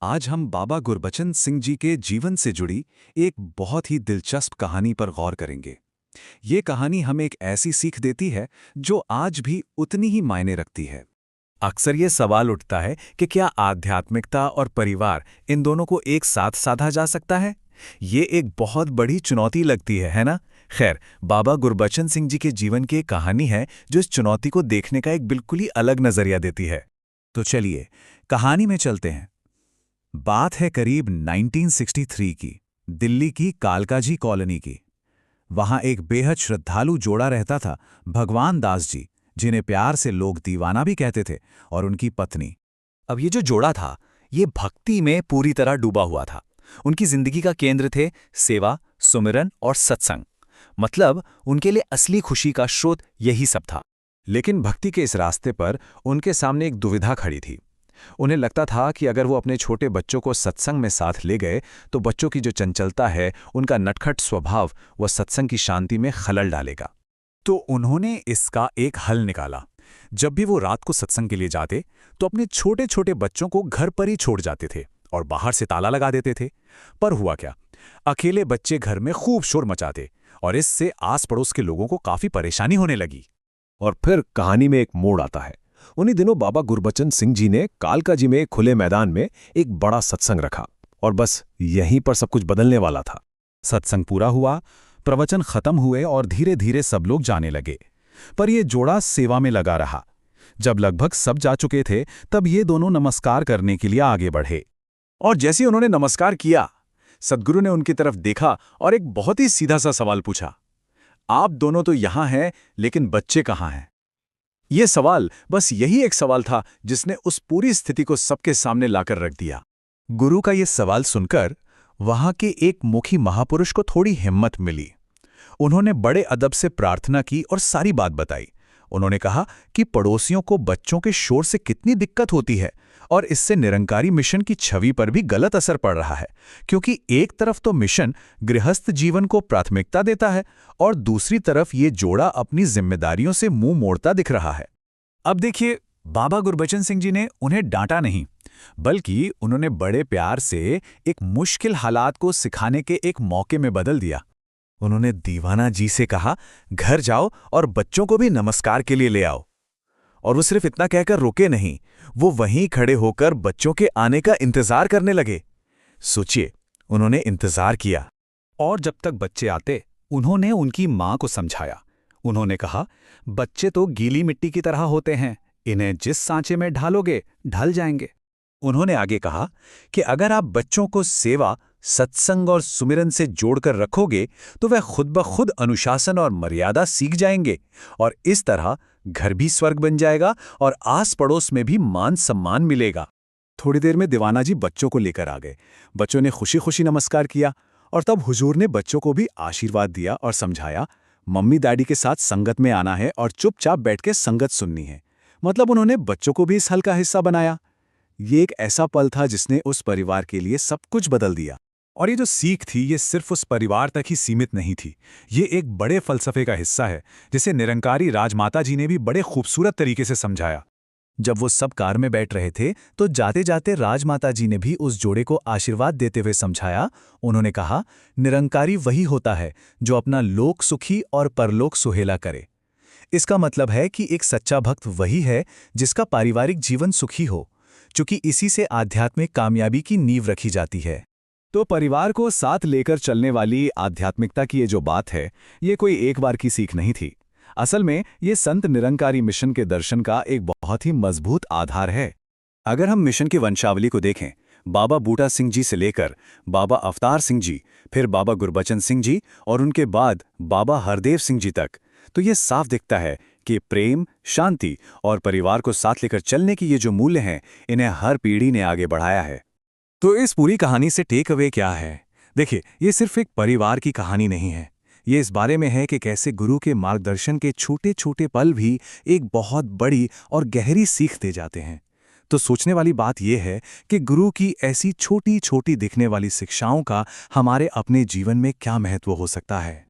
आज हम बाबा गुरबचन सिंह जी के जीवन से जुड़ी एक बहुत ही दिलचस्प कहानी पर गौर करेंगे। ये कहानी हमें एक ऐसी सीख देती है जो आज भी उतनी ही मायने रखती है। अक्सर ये सवाल उठता है कि क्या आध्यात्मिकता और परिवार इन दोनों को एक साथ साधा जा सकता है। ये एक बहुत बड़ी चुनौती लगती है ना। खैर, बाबा गुरबचन सिंह जी के जीवन की एक कहानी है जो इस चुनौती को देखने का एक बिल्कुल ही अलग नजरिया देती है। तो चलिए कहानी में चलते हैं। बात है करीब 1963 की, दिल्ली की कालकाजी कॉलोनी की। वहां एक बेहद श्रद्धालु जोड़ा रहता था, भगवान दास जी, जिन्हें प्यार से लोग दीवाना भी कहते थे, और उनकी पत्नी। अब ये जो जोड़ा था, ये भक्ति में पूरी तरह डूबा हुआ था। उनकी जिंदगी का केंद्र थे सेवा, सुमिरन और सत्संग। मतलब उनके लिए असली खुशी का स्रोत यही सब था। लेकिन भक्ति के इस रास्ते पर उनके सामने एक दुविधा खड़ी थी। उन्हें लगता था कि अगर वो अपने छोटे बच्चों को सत्संग में साथ ले गए तो बच्चों की जो चंचलता है, उनका नटखट स्वभाव, वह सत्संग की शांति में खलल डालेगा। तो उन्होंने इसका एक हल निकाला। जब भी वो रात को सत्संग के लिए जाते तो अपने छोटे छोटे बच्चों को घर पर ही छोड़ जाते थे और बाहर से ताला लगा देते थे। पर हुआ क्या, अकेले बच्चे घर में खूब शोर मचाते और इससे आस पड़ोस के लोगों को काफी परेशानी होने लगी। और फिर कहानी में एक मोड़ आता है। उन्हीं दिनों बाबा गुरबचन सिंह जी ने कालकाजी में खुले मैदान में एक बड़ा सत्संग रखा और बस यहीं पर सब कुछ बदलने वाला था। सत्संग पूरा हुआ, प्रवचन खत्म हुए और धीरे धीरे सब लोग जाने लगे। पर ये जोड़ा सेवा में लगा रहा। जब लगभग सब जा चुके थे तब ये दोनों नमस्कार करने के लिए आगे बढ़े। और जैसे उन्होंने नमस्कार किया, सद्गुरु ने उनकी तरफ देखा और एक बहुत ही सीधा सा सवाल पूछा, आप दोनों तो यहां हैं, लेकिन बच्चे कहाँ हैं? यह सवाल, बस यही एक सवाल था जिसने उस पूरी स्थिति को सबके सामने लाकर रख दिया। गुरु का यह सवाल सुनकर वहां के एक मुखी महापुरुष को थोड़ी हिम्मत मिली। उन्होंने बड़े अदब से प्रार्थना की और सारी बात बताई। उन्होंने कहा कि पड़ोसियों को बच्चों के शोर से कितनी दिक्कत होती है और इससे निरंकारी मिशन की छवि पर भी गलत असर पड़ रहा है, क्योंकि एक तरफ तो मिशन गृहस्थ जीवन को प्राथमिकता देता है और दूसरी तरफ ये जोड़ा अपनी जिम्मेदारियों से मुंह मोड़ता दिख रहा है। अब देखिए, बाबा गुरबचन सिंह जी ने उन्हें डांटा नहीं, बल्कि उन्होंने बड़े प्यार से एक मुश्किल हालात को सिखाने के एक मौके में बदल दिया। उन्होंने दीवाना जी से कहा, घर जाओ और बच्चों को भी नमस्कार के लिए ले आओ। और वो सिर्फ इतना कहकर रुके नहीं, वो वहीं खड़े होकर बच्चों के आने का इंतजार करने लगे। सोचिए, उन्होंने इंतजार किया और जब तक बच्चे आते, उन्होंने उनकी मां को समझाया। उन्होंने कहा, बच्चे तो गीली मिट्टी की तरह होते हैं, इन्हें जिस सांचे में ढालोगे ढल जाएंगे। उन्होंने आगे कहा कि अगर आप बच्चों को सेवा, सत्संग और सुमिरन से जोड़कर रखोगे तो वह खुद ब खुद अनुशासन और मर्यादा सीख जाएंगे और इस तरह घर भी स्वर्ग बन जाएगा और आस पड़ोस में भी मान सम्मान मिलेगा। थोड़ी देर में दीवाना जी बच्चों को लेकर आ गए। बच्चों ने खुशी खुशी नमस्कार किया और तब हुजूर ने बच्चों को भी आशीर्वाद दिया और समझाया, मम्मी डैडी के साथ संगत में आना है और चुपचाप बैठ के संगत सुननी है। मतलब उन्होंने बच्चों को भी इस हल का हिस्सा बनाया। ये एक ऐसा पल था जिसने उस परिवार के लिए सब कुछ बदल दिया। और ये जो सीख थी, ये सिर्फ उस परिवार तक ही सीमित नहीं थी। ये एक बड़े फलसफे का हिस्सा है जिसे निरंकारी राजमाता जी ने भी बड़े खूबसूरत तरीके से समझाया। जब वो सब कार में बैठ रहे थे तो जाते जाते राजमाता जी ने भी उस जोड़े को आशीर्वाद देते हुए समझाया। उन्होंने कहा, निरंकारी वही होता है जो अपना लोक सुखी और परलोक सुहेला करे। इसका मतलब है कि एक सच्चा भक्त वही है जिसका पारिवारिक जीवन सुखी हो, क्योंकि इसी से आध्यात्मिक कामयाबी की नींव रखी जाती है। तो परिवार को साथ लेकर चलने वाली आध्यात्मिकता की ये जो बात है, ये कोई एक बार की सीख नहीं थी। असल में ये संत निरंकारी मिशन के दर्शन का एक बहुत ही मजबूत आधार है। अगर हम मिशन की वंशावली को देखें, बाबा बूटा सिंह जी से लेकर बाबा अवतार सिंह जी, फिर बाबा गुरबचन सिंह जी और उनके बाद बाबा हरदेव सिंह जी तक, तो ये साफ दिखता है कि प्रेम, शांति और परिवार को साथ लेकर चलने की ये जो मूल्य हैं, इन्हें हर पीढ़ी ने आगे बढ़ाया है। तो इस पूरी कहानी से टेक अवे क्या है? देखिए, ये सिर्फ एक परिवार की कहानी नहीं है। ये इस बारे में है कि कैसे गुरु के मार्गदर्शन के छोटे छोटे पल भी एक बहुत बड़ी और गहरी सीख दे जाते हैं। तो सोचने वाली बात यह है कि गुरु की ऐसी छोटी छोटी दिखने वाली शिक्षाओं का हमारे अपने जीवन में क्या महत्व हो सकता है।